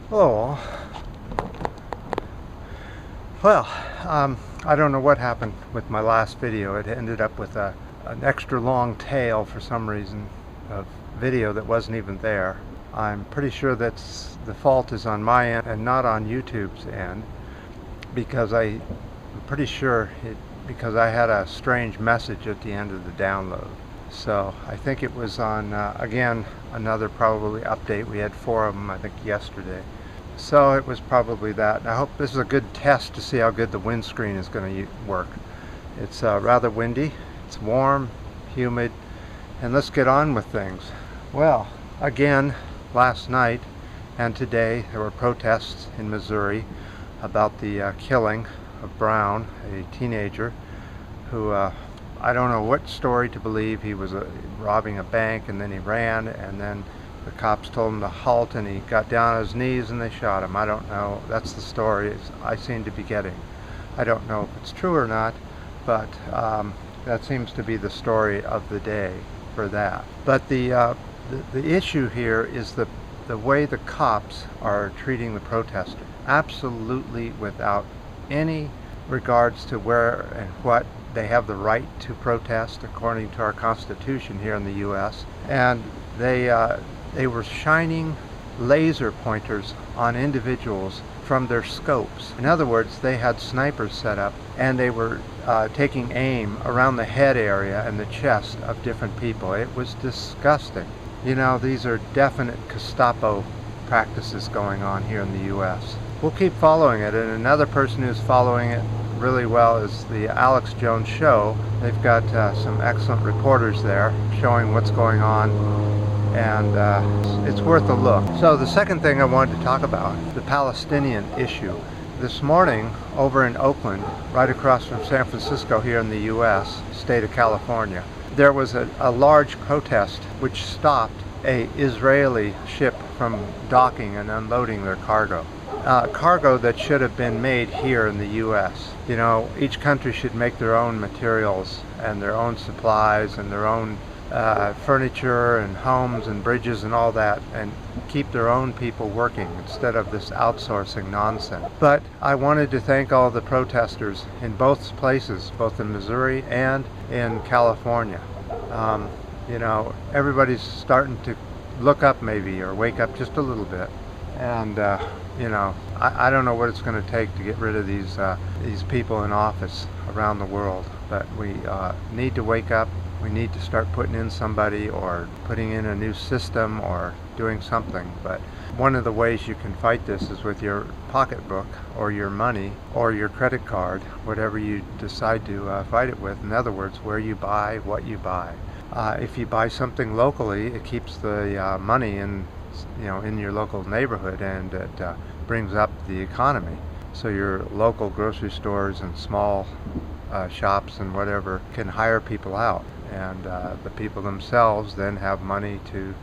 Oh, well, I don't know what happened with my last video. It ended up with an extra long tail for some reason of video that wasn't even there. I'm pretty sure that the fault is on my end and not on YouTube's end, because I'm pretty sure because I had a strange message at the end of the download. So I think it was on, again, another probably update. We had 4 of them, I think, yesterday. So it was probably that. And I hope this is a good test to see how good the windscreen is going to work. It's rather windy, it's warm, humid, and let's get on with things. Well, again, last night and today there were protests in Missouri about the killing of Brown, a teenager who, I don't know what story to believe. He was robbing a bank, and then he ran, and then the cops told him to halt, and he got down on his knees and they shot him. I don't know. That's the story I seem to be getting. I don't know if it's true or not, but that seems to be the story of the day for that. But the issue here is the way the cops are treating the protesters. Absolutely without any regards to where and what. They have the right to protest according to our Constitution here in the U.S. And they were shining laser pointers on individuals from their scopes. In other words, they had snipers set up, and they were taking aim around the head area and the chest of different people. It was disgusting. You know, these are definite Gestapo practices going on here in the U.S. We'll keep following it, and another person who's following it really well is the Alex Jones Show. They've got some excellent reporters there showing what's going on, and it's worth a look. So the second thing I wanted to talk about, the Palestinian issue. This morning over in Oakland, right across from San Francisco here in the U.S., state of California, there was a large protest which stopped an Israeli ship from docking and unloading their cargo. Cargo that should have been made here in the U.S. You know, each country should make their own materials and their own supplies and their own furniture and homes and bridges and all that, and keep their own people working instead of this outsourcing nonsense. But I wanted to thank all the protesters in both places, both in Missouri and in California. You know, everybody's starting to look up maybe, or wake up just a little bit. And you know, I don't know what it's going to take to get rid of these people in office around the world, but we need to wake up. We need to start putting in somebody, or putting in a new system, or doing something. But one of the ways you can fight this is with your pocketbook, or your money, or your credit card, whatever you decide to fight it with. In other words, where you buy, what you buy. If you buy something locally, it keeps the money in your local neighborhood, and it brings up the economy. So your local grocery stores and small shops and whatever can hire people out, and the people themselves then have money to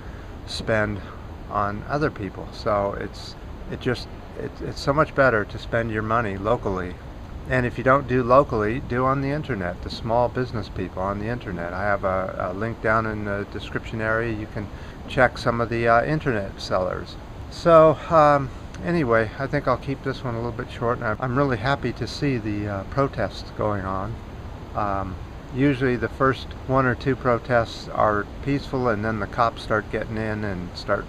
spend on other people. So it's so much better to spend your money locally. And if you don't do locally, do on the internet, the small business people on the internet. I have a link down in the description area. You can check some of the internet sellers. So anyway, I think I'll keep this one a little bit short, and I'm really happy to see the protests going on. Usually the first 1 or 2 protests are peaceful, and then the cops start getting in and start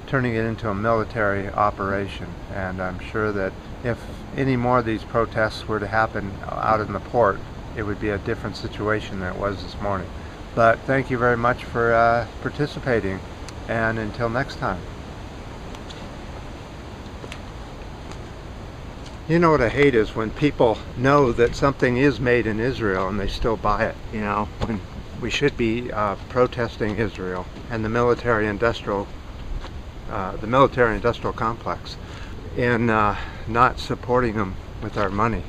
turning it into a military operation. And I'm sure that if any more of these protests were to happen out in the port, it would be a different situation than it was this morning. But thank you very much for participating, and until next time. You know what I hate is when people know that something is made in Israel and they still buy it. You know, when we should be protesting Israel and the military-industrial complex, and not supporting them with our money.